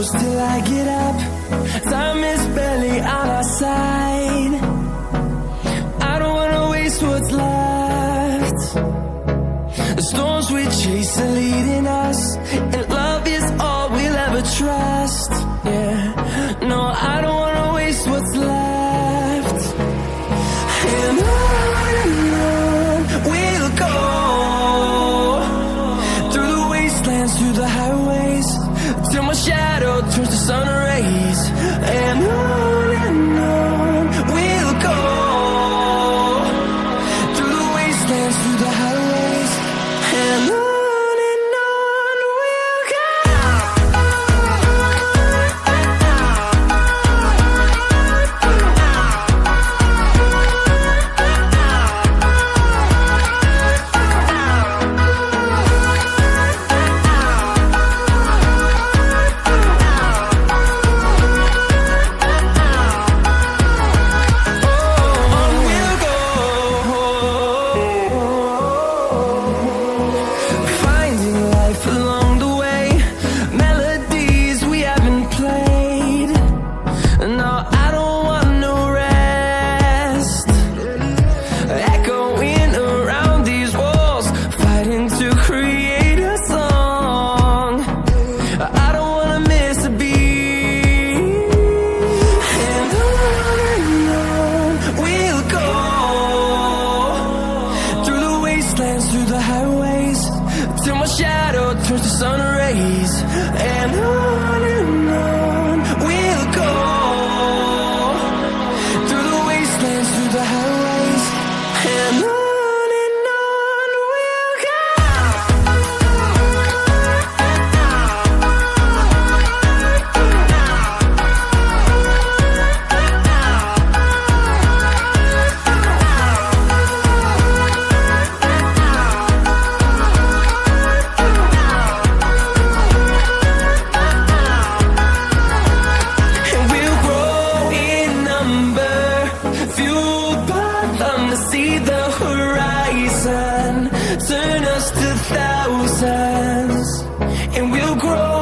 close till I get up. Time is barely on our side. I don't wanna waste what's left. The storms we chase are leading us, and love is all we'll ever trust. Yeah, no, I don't wanna waste what's left. And on we'll go, through the wastelands, through the highways, till my shadow turns to sun rays. And on we'll go, through the wastelands, through the highways, and on we'll go. Through the highways, till my shadow turns to sun rays. And on we'll go, through the wastelands, through the highways, and on we'll go. See the horizon, turn us to thousands, and we'll grow